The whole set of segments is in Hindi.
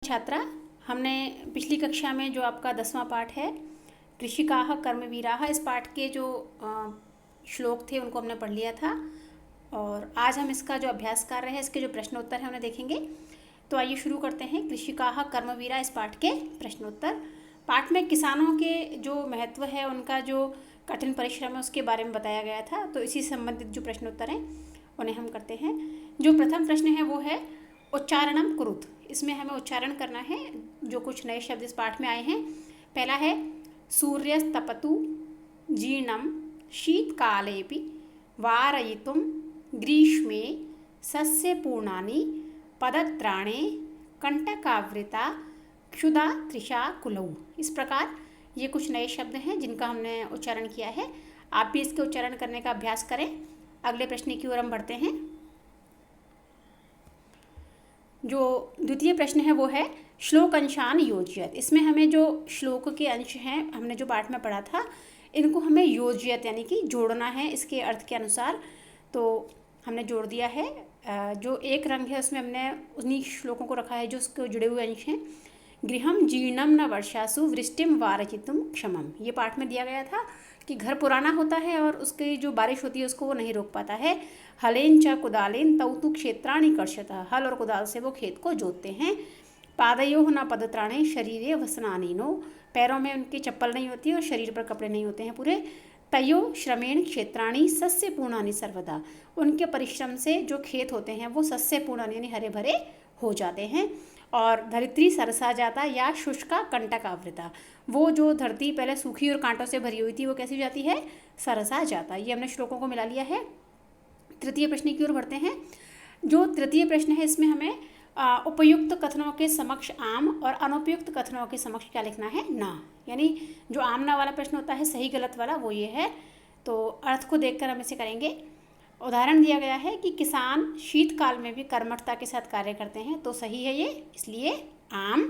छात्रा, हमने पिछली कक्षा में जो आपका 10वां पाठ है कृषिकाः कर्मवीराः, इस पाठ के जो श्लोक थे उनको हमने पढ़ लिया था और आज हम इसका जो अभ्यास कर रहे हैं, इसके जो प्रश्नोत्तर हैं उन्हें देखेंगे। तो आइए शुरू करते हैं। कृषिकाः कर्मवीरा, इस पाठ के प्रश्नोत्तर। पाठ में किसानों के जो महत्व है, उनका जो कठिन परिश्रम है, उसके बारे में बताया गया था। तो इसी से संबंधित जो प्रश्नोत्तर हैं उन्हें हम करते हैं। जो प्रथम प्रश्न है वो है उच्चारणम कुरुत। इसमें हमें उच्चारण करना है। जो कुछ नए शब्द इस पाठ में आए हैं, पहला है सूर्यस्तपतु जीर्णम शीतकालेपि वारयितुम ग्रीष्मे सस्यपूर्णानि पदत्राणे कंटकावृता क्षुधा तृषा कुलौ। इस प्रकार ये कुछ नए शब्द हैं जिनका हमने उच्चारण किया है। आप भी इसके उच्चारण करने का अभ्यास करें। अगले प्रश्न की ओर हम बढ़ते हैं। जो द्वितीय प्रश्न है वो है श्लोक अंशान योजयत। इसमें हमें जो श्लोक के अंश हैं, हमने जो पाठ में पढ़ा था, इनको हमें योजयत यानी कि जोड़ना है इसके अर्थ के अनुसार। तो हमने जोड़ दिया है। जो एक रंग है उसमें हमने उन्हीं श्लोकों को रखा है जो उसके जुड़े हुए अंश हैं। गृहम जीर्णम न वर्षासु वृष्टिम वारचितुम क्षमम। ये पाठ में दिया गया था कि घर पुराना होता है और उसकी जो बारिश होती है उसको वो नहीं रोक पाता है। हलेन च कुदालेन तौ तु क्षेत्राणि कर्षतः। हल और कुदाल से वो खेत को जोतते हैं। पादयोः न पदत्राणे शरीरे वसनानि नो। पैरों में उनकी चप्पल नहीं होती और शरीर पर कपड़े नहीं होते हैं पूरे। तयो श्रमेण क्षेत्राणि सस्य पूर्णानि सर्वदा। उनके परिश्रम से जो खेत होते हैं वो सस्य पूर्णानि यानी हरे भरे हो जाते हैं। और धरित्री सरसा जाता या शुष्का कंटकावृता। वो जो धरती पहले सूखी और कांटों से भरी हुई थी वो कैसी हो जाती है? सरसा जाता। ये हमने श्लोकों को मिला लिया है। तृतीय प्रश्न की ओर बढ़ते हैं। जो तृतीय प्रश्न है इसमें हमें उपयुक्त कथनों के समक्ष आम और अनुपयुक्त कथनों के समक्ष क्या लिखना है? ना। यानी जो आम ना वाला प्रश्न होता है, सही गलत वाला, वो ये है। तो अर्थ को देखकर हम इसे करेंगे। उदाहरण दिया गया है कि किसान शीतकाल में भी कर्मठता के साथ कार्य करते हैं, तो सही है ये, इसलिए आम।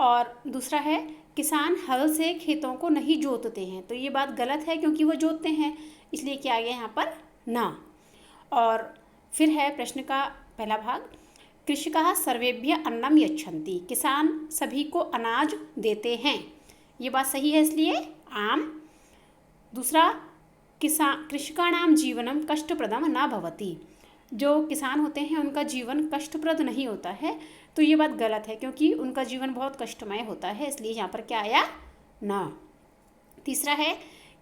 और दूसरा है किसान हल से खेतों को नहीं जोतते हैं, तो ये बात गलत है क्योंकि वो जोतते हैं, इसलिए क्या आ गया यहाँ पर? ना। और फिर है प्रश्न का पहला भाग, कृषकाः सर्वेभ्य अन्नम यच्छन्ति। किसान सभी को अनाज देते हैं, ये बात सही है, इसलिए आम। दूसरा, कृषकाणाम जीवनम कष्टप्रदम न भवति। जो किसान होते हैं उनका जीवन कष्टप्रद नहीं होता है, तो ये बात गलत है क्योंकि उनका जीवन बहुत कष्टमय होता है, इसलिए यहाँ पर क्या आया? ना। तीसरा है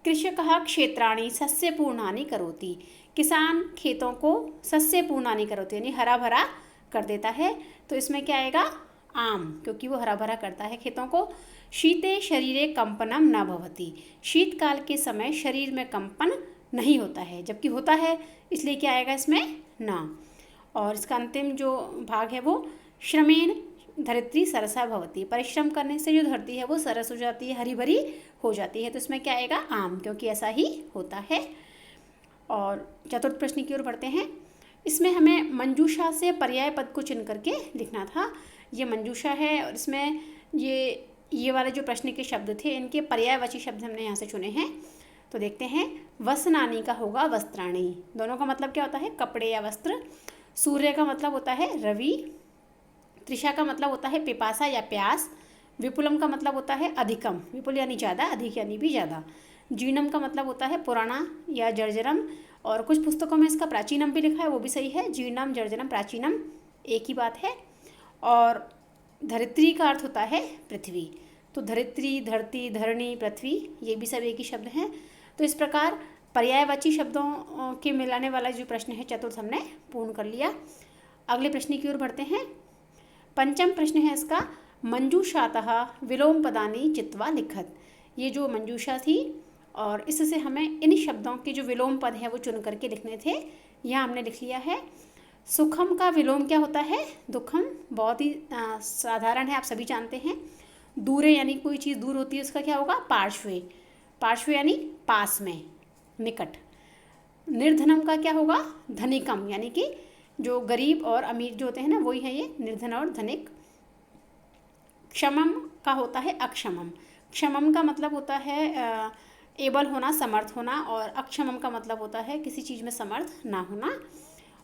कृषकः क्षेत्राणि सस्यपूर्णानि करोति। किसान खेतों को सस्यपूर्णानि करोति यानी हरा भरा कर देता है, तो इसमें क्या आएगा? आम, क्योंकि वो हरा भरा करता है खेतों को। शीते शरीरे कंपनम न भवति। शीतकाल के समय शरीर में कंपन नहीं होता है, जबकि होता है, इसलिए क्या आएगा इसमें? ना। और इसका अंतिम जो भाग है वो श्रमेण धरित्री सरसा भवति। परिश्रम करने से जो धरती है वो सरस हो जाती है, हरी भरी हो जाती है, तो इसमें क्या आएगा? आम, क्योंकि ऐसा ही होता है। और चतुर्थ प्रश्न की ओर बढ़ते हैं। इसमें हमें मंजूषा से पर्याय पद को चुन करके लिखना था। ये मंजूषा है और इसमें ये वाले जो प्रश्न के शब्द थे, इनके पर्यायवाची शब्द हमने यहाँ से चुने हैं। तो देखते हैं। वसनानि का होगा वस्त्राणि। दोनों का मतलब क्या होता है? कपड़े या वस्त्र। सूर्य का मतलब होता है रवि। तृषा का मतलब होता है पिपासा या प्यास। विपुलम का मतलब होता है अधिकम, विपुल यानी ज़्यादा, अधिक यानी भी ज़्यादा। जीर्णम का मतलब होता है पुराना या जर्जरम, और कुछ पुस्तकों में इसका प्राचीनम भी लिखा है, वो भी सही है। जीर्णम जर्जरम प्राचीनम एक ही बात है। और धरित्री का अर्थ होता है पृथ्वी, तो धरित्री, धरती, धरणी, पृथ्वी, ये भी सब एक ही शब्द हैं। तो इस प्रकार पर्यायवाची शब्दों के मिलाने वाला जो प्रश्न है चतुर्थ हमने पूर्ण कर लिया। अगले प्रश्न की ओर बढ़ते हैं। पंचम प्रश्न है इसका, मंजूषातः विलोम पदानि चित्वा लिखत। ये जो मंजूषा थी और इससे हमें इन शब्दों के जो विलोम पद हैं वो चुन करके लिखने थे, यहाँ हमने लिख लिया है। सुखम का विलोम क्या होता है? दुखम। बहुत ही साधारण है, आप सभी जानते हैं। दूरे यानी कोई चीज़ दूर होती है, उसका क्या होगा? पार्श्वे। पार्श्वे यानी पास में, निकट। निर्धनम का क्या होगा? धनिकम, यानी कि जो गरीब और अमीर जो होते हैं ना, वही है ये निर्धन और धनिक। क्षमम का होता है अक्षमम। क्षमम का मतलब होता है एबल होना, समर्थ होना, और अक्षमम का मतलब होता है किसी चीज़ में समर्थ ना होना।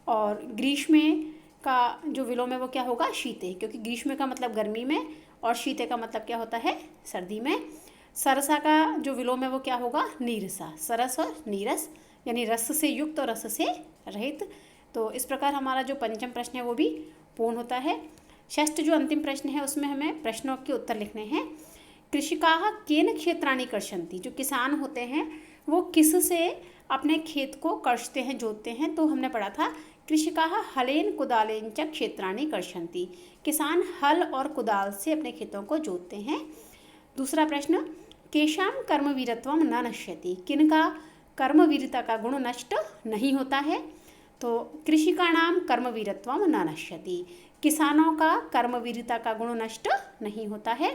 और ग्रीष्म में का जो विलोम है वो क्या होगा, शीते, क्योंकि ग्रीष्म का मतलब गर्मी में और शीते का मतलब क्या होता है, सर्दी में। सरसा का जो विलोम है वो क्या होगा, नीरसा। सरस और नीरस यानी रस से युक्त और रस से रहित। तो इस प्रकार हमारा जो पंचम प्रश्न है वो भी पूर्ण होता है। षष्ठ जो अंतिम प्रश्न है उसमें हमें प्रश्नों के उत्तर लिखने हैं। कृषिकाः केन क्षेत्राणि कर्षन्ति, जो किसान होते हैं वो किस से अपने खेत को कर्षते हैं, जोतते हैं। तो हमने पढ़ा था कृषिकाः हलेन कुदालेन च क्षेत्राणि कर्षन्ति, किसान हल और कुदाल से अपने खेतों को जोतते हैं। दूसरा प्रश्न, केषां कर्मवीरत्वं न नश्यति, किनका कर्मवीरता का गुण नष्ट नहीं होता है। तो कृषिकाणां कर्मवीरत्वं न नश्यति, किसानों का कर्मवीरता का गुण नष्ट नहीं होता है।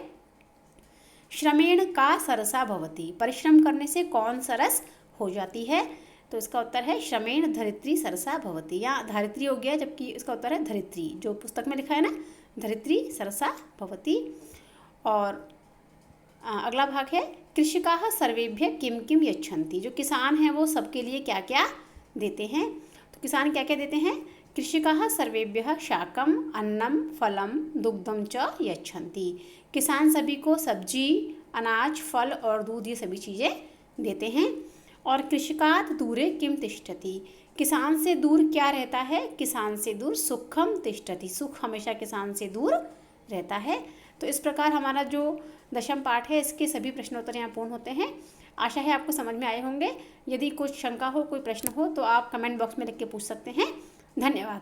श्रमेण का सरसा भवति, परिश्रम करने से कौन सरस हो जाती है। तो इसका उत्तर है श्रमेण धरित्री सरसा भवति, या धरित्री हो गया, जबकि इसका उत्तर है धरित्री, जो पुस्तक में लिखा है ना, धरित्री सरसा भवति। और अगला भाग है कृषिकाः सर्वेभ्य किम किम यच्छन्ति, जो किसान हैं वो सबके लिए क्या क्या देते हैं। तो किसान क्या क्या देते हैं, कृषिकाः सर्वेभ्यः शाकम अन्नम फलम दुग्धम च यच्छन्ति, किसान सभी को सब्जी, अनाज, फल और दूध ये सभी चीज़ें देते हैं। और कृषिकात् दूरे किम तिष्ठति, किसान से दूर क्या रहता है, किसान से दूर सुखम तिष्ठति, सुख हमेशा किसान से दूर रहता है। तो इस प्रकार हमारा जो दशम पाठ है इसके सभी प्रश्नोत्तर यहाँ पूर्ण होते हैं। आशा है आपको समझ में आए होंगे। यदि कुछ शंका हो, कोई प्रश्न हो तो आप कमेंट बॉक्स में लिख के पूछ सकते हैं। धन्यवाद।